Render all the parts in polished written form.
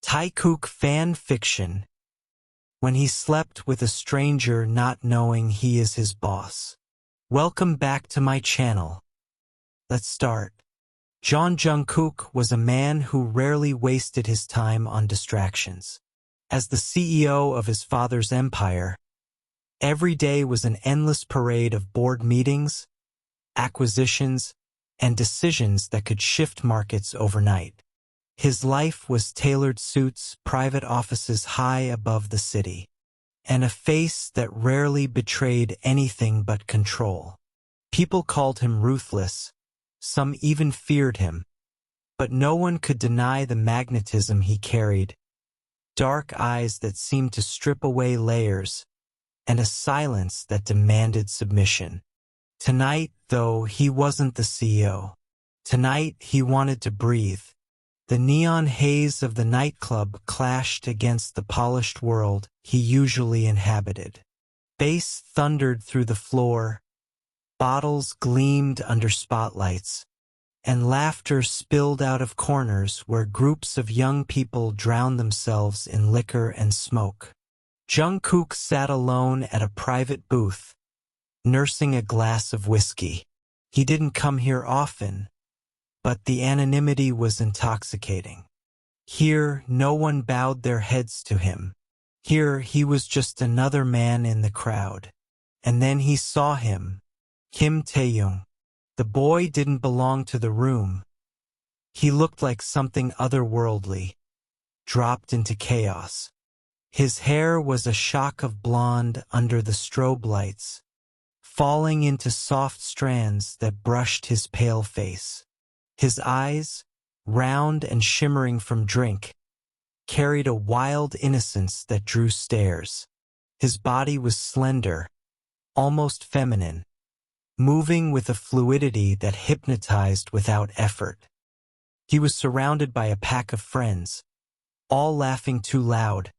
Taekook fan fiction. When he slept with a stranger not knowing he is his boss. Welcome back to my channel. Let's start. Jungkook was a man who rarely wasted his time on distractions. As the CEO of his father's empire, every day was an endless parade of board meetings, acquisitions, and decisions that could shift markets overnight. His life was tailored suits, private offices high above the city, and a face that rarely betrayed anything but control. People called him ruthless, some even feared him, but no one could deny the magnetism he carried, dark eyes that seemed to strip away layers, and a silence that demanded submission. Tonight, though, he wasn't the CEO. Tonight, he wanted to breathe. The neon haze of the nightclub clashed against the polished world he usually inhabited. Bass thundered through the floor, bottles gleamed under spotlights, and laughter spilled out of corners where groups of young people drowned themselves in liquor and smoke. Jungkook sat alone at a private booth, nursing a glass of whiskey. He didn't come here often, but the anonymity was intoxicating. Here, no one bowed their heads to him. Here, he was just another man in the crowd. And then he saw him, taehyung. The boy didn't belong to the room. He looked like something otherworldly, dropped into chaos. His hair was a shock of blonde under the strobe lights, falling into soft strands that brushed his pale face. His eyes, round and shimmering from drink, carried a wild innocence that drew stares. His body was slender, almost feminine, moving with a fluidity that hypnotized without effort. He was surrounded by a pack of friends, all laughing too loud,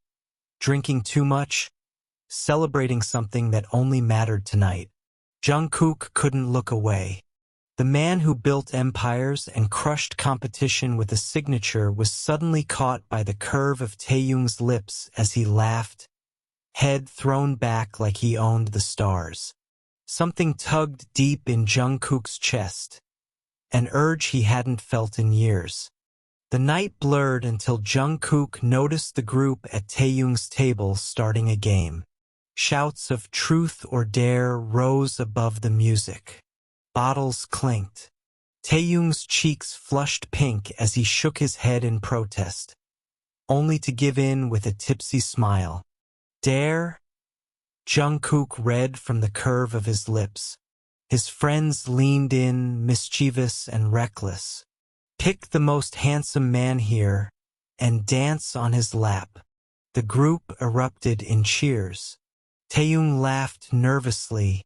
drinking too much, celebrating something that only mattered tonight. Jungkook couldn't look away. The man who built empires and crushed competition with a signature was suddenly caught by the curve of Taehyung's lips as he laughed, head thrown back like he owned the stars. Something tugged deep in Jungkook's chest, an urge he hadn't felt in years. The night blurred until Jungkook noticed the group at Taehyung's table starting a game. Shouts of truth or dare rose above the music. Bottles clinked. Taehyung's cheeks flushed pink as he shook his head in protest, only to give in with a tipsy smile. Dare? Jungkook read from the curve of his lips. His friends leaned in, mischievous and reckless. Pick the most handsome man here and dance on his lap. The group erupted in cheers. Taehyung laughed nervously,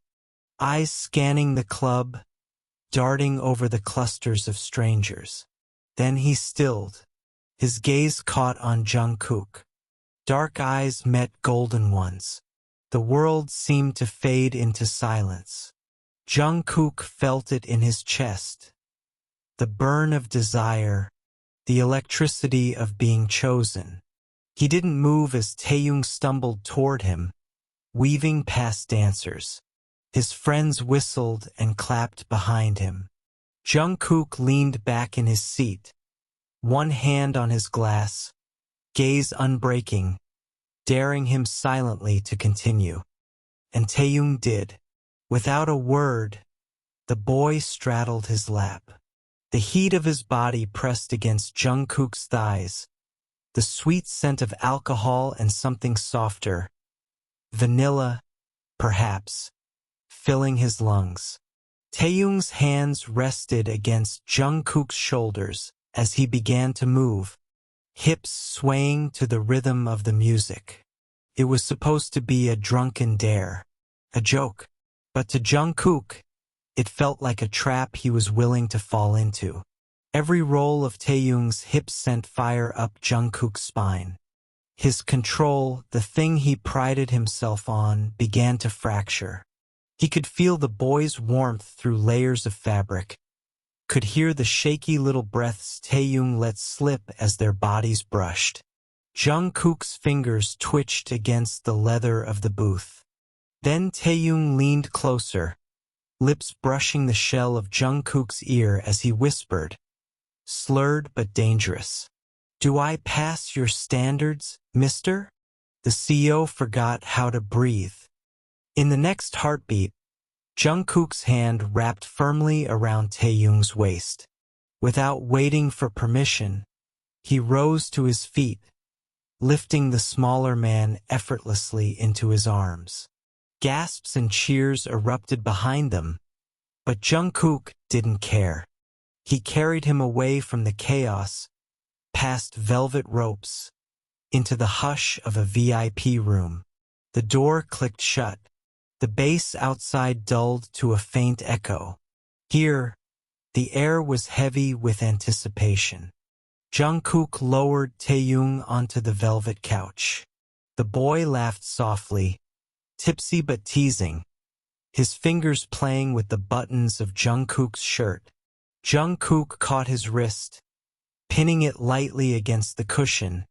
eyes scanning the club, darting over the clusters of strangers. Then he stilled. His gaze caught on Jungkook. Dark eyes met golden ones. The world seemed to fade into silence. Jungkook felt it in his chest. The burn of desire, the electricity of being chosen. He didn't move as Taehyung stumbled toward him, weaving past dancers. His friends whistled and clapped behind him. Jungkook leaned back in his seat, one hand on his glass, gaze unbreaking, daring him silently to continue. And Taehyung did. Without a word, the boy straddled his lap. The heat of his body pressed against Jungkook's thighs, the sweet scent of alcohol and something softer, vanilla, perhaps, filling his lungs. Taehyung's hands rested against Jungkook's shoulders as he began to move, hips swaying to the rhythm of the music. It was supposed to be a drunken dare, a joke, but to Jungkook, it felt like a trap he was willing to fall into. Every roll of Taehyung's hips sent fire up Jungkook's spine. His control, the thing he prided himself on, began to fracture. He could feel the boy's warmth through layers of fabric, could hear the shaky little breaths Taehyung let slip as their bodies brushed. Jungkook's fingers twitched against the leather of the booth. Then Taehyung leaned closer, lips brushing the shell of Jungkook's ear as he whispered, slurred but dangerous. "Do I pass your standards, mister?" The CEO forgot how to breathe. In the next heartbeat, Jungkook's hand wrapped firmly around Taehyung's waist. Without waiting for permission, he rose to his feet, lifting the smaller man effortlessly into his arms. Gasps and cheers erupted behind them, but Jungkook didn't care. He carried him away from the chaos, past velvet ropes, into the hush of a VIP room. The door clicked shut. The bass outside dulled to a faint echo. Here, the air was heavy with anticipation. Jungkook lowered Taehyung onto the velvet couch. The boy laughed softly, tipsy but teasing, his fingers playing with the buttons of Jungkook's shirt. Jungkook caught his wrist, pinning it lightly against the cushion,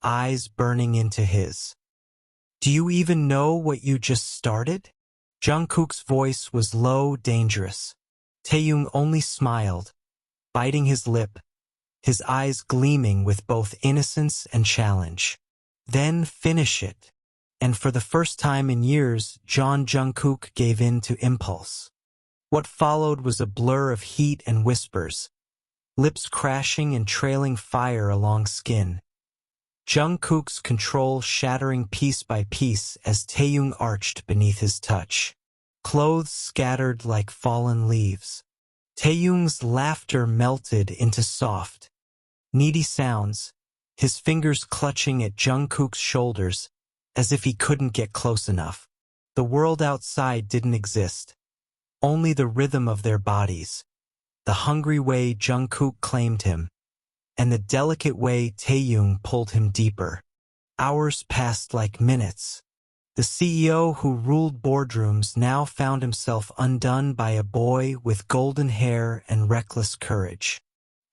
eyes burning into his. "Do you even know what you just started?" Jungkook's voice was low, dangerous. Taehyung only smiled, biting his lip, his eyes gleaming with both innocence and challenge. "Then finish it." And for the first time in years, Jungkook gave in to impulse. What followed was a blur of heat and whispers, lips crashing and trailing fire along skin. Jungkook's control shattering piece by piece as Taehyung arched beneath his touch. Clothes scattered like fallen leaves. Taehyung's laughter melted into soft, needy sounds, his fingers clutching at Jungkook's shoulders as if he couldn't get close enough. The world outside didn't exist. Only the rhythm of their bodies, the hungry way Jungkook claimed him, and the delicate way Taehyung pulled him deeper. Hours passed like minutes. The CEO who ruled boardrooms now found himself undone by a boy with golden hair and reckless courage.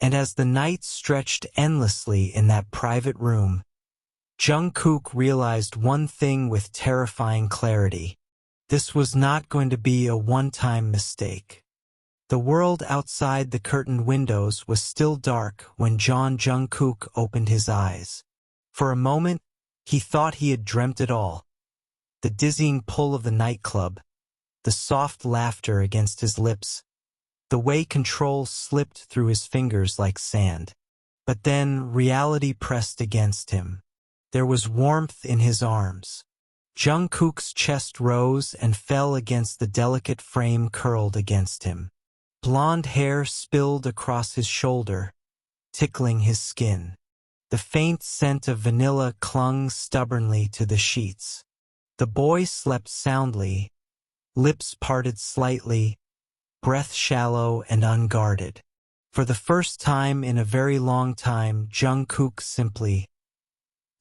And as the night stretched endlessly in that private room, Jungkook realized one thing with terrifying clarity. This was not going to be a one-time mistake. The world outside the curtained windows was still dark when Jungkook opened his eyes. For a moment, he thought he had dreamt it all. The dizzying pull of the nightclub, the soft laughter against his lips, the way control slipped through his fingers like sand. But then reality pressed against him. There was warmth in his arms. Jungkook's chest rose and fell against the delicate frame curled against him. Blonde hair spilled across his shoulder, tickling his skin. The faint scent of vanilla clung stubbornly to the sheets. The boy slept soundly, lips parted slightly, breath shallow and unguarded. For the first time in a very long time, Jungkook simply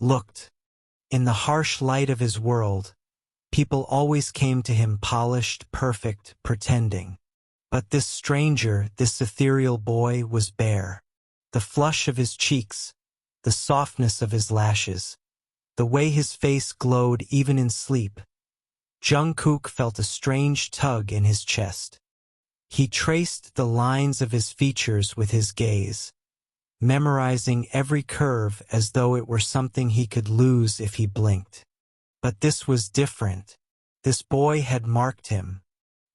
looked. In the harsh light of his world, people always came to him polished, perfect, pretending. But this stranger, this ethereal boy, was bare. The flush of his cheeks, the softness of his lashes, the way his face glowed even in sleep. Jungkook felt a strange tug in his chest. He traced the lines of his features with his gaze, memorizing every curve as though it were something he could lose if he blinked. But this was different. This boy had marked him.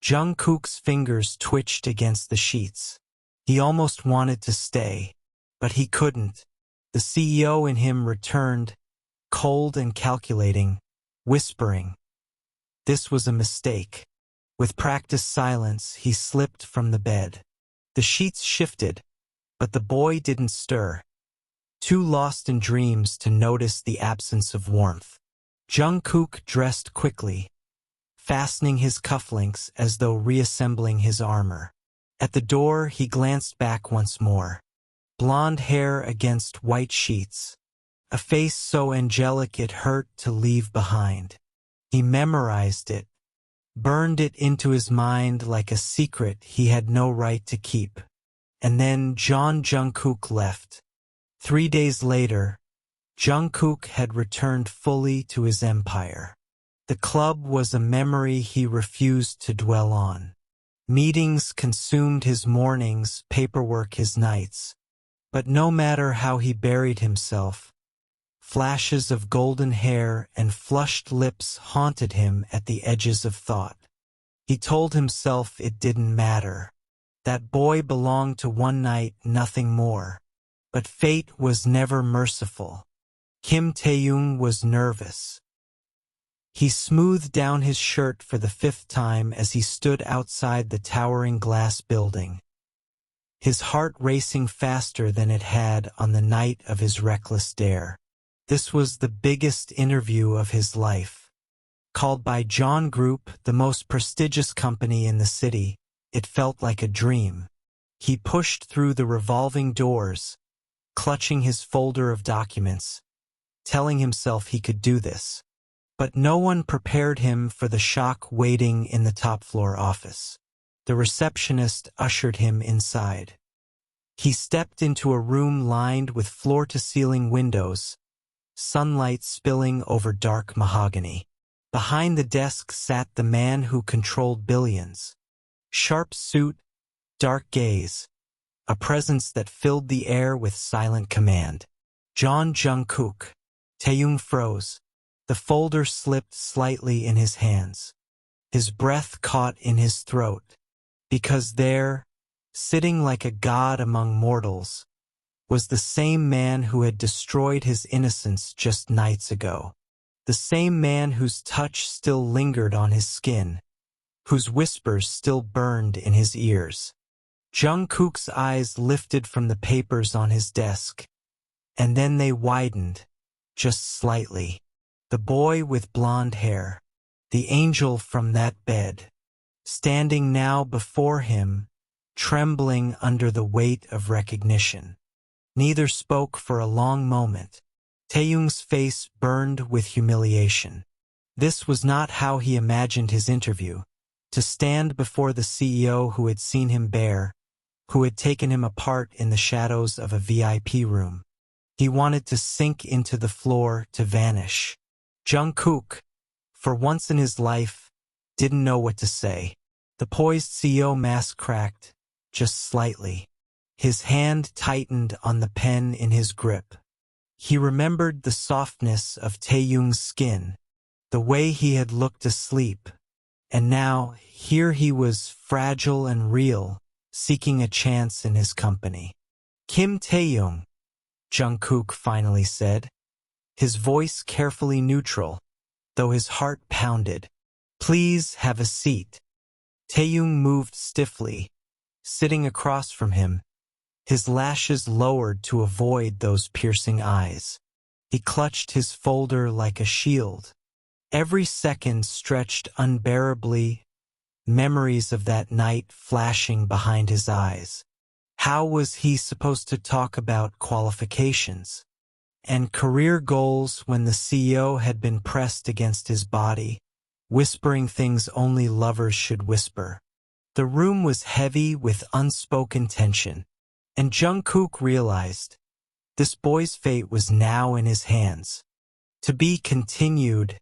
Jungkook's fingers twitched against the sheets. He almost wanted to stay, but he couldn't. The CEO in him returned, cold and calculating, whispering. This was a mistake. With practiced silence, he slipped from the bed. The sheets shifted, but the boy didn't stir, too lost in dreams to notice the absence of warmth. Jungkook dressed quickly, fastening his cufflinks as though reassembling his armor. At the door, he glanced back once more. Blonde hair against white sheets, a face so angelic it hurt to leave behind. He memorized it, burned it into his mind like a secret he had no right to keep. And then Jungkook left. 3 days later, Jungkook had returned fully to his empire. The club was a memory he refused to dwell on. Meetings consumed his mornings, paperwork his nights. But no matter how he buried himself, flashes of golden hair and flushed lips haunted him at the edges of thought. He told himself it didn't matter. That boy belonged to one night, nothing more. But fate was never merciful. Kim Taehyung was nervous. He smoothed down his shirt for the 5th time as he stood outside the towering glass building, his heart racing faster than it had on the night of his reckless dare. This was the biggest interview of his life. Called by John Group, the most prestigious company in the city, it felt like a dream. He pushed through the revolving doors, clutching his folder of documents, telling himself he could do this. But no one prepared him for the shock waiting in the top-floor office. The receptionist ushered him inside. He stepped into a room lined with floor-to-ceiling windows, sunlight spilling over dark mahogany. Behind the desk sat the man who controlled billions. Sharp suit, dark gaze, a presence that filled the air with silent command. Jungkook. Taehyung froze. The folder slipped slightly in his hands. His breath caught in his throat, because there, sitting like a god among mortals, was the same man who had destroyed his innocence just nights ago. The same man whose touch still lingered on his skin, whose whispers still burned in his ears. Jungkook's eyes lifted from the papers on his desk, and then they widened, just slightly. The boy with blonde hair, the angel from that bed, standing now before him, trembling under the weight of recognition. Neither spoke for a long moment. Taehyung's face burned with humiliation. This was not how he imagined his interview, to stand before the CEO who had seen him bare, who had taken him apart in the shadows of a VIP room. He wanted to sink into the floor, to vanish. Jungkook, for once in his life, didn't know what to say. The poised CEO mask cracked, just slightly. His hand tightened on the pen in his grip. He remembered the softness of Taehyung's skin, the way he had looked asleep, and now here he was, fragile and real, seeking a chance in his company. Kim Taehyung, Jungkook finally said, his voice carefully neutral, though his heart pounded. Please have a seat. Taehyung moved stiffly, sitting across from him, his lashes lowered to avoid those piercing eyes. He clutched his folder like a shield. Every second stretched unbearably, memories of that night flashing behind his eyes. How was he supposed to talk about qualifications and career goals when the CEO had been pressed against his body, whispering things only lovers should whisper? The room was heavy with unspoken tension, and Jungkook realized this boy's fate was now in his hands. To be continued.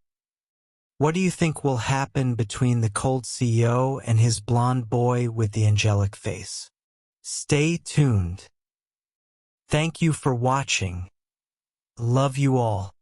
What do you think will happen between the cold CEO and his blonde boy with the angelic face? Stay tuned. Thank you for watching. Love you all.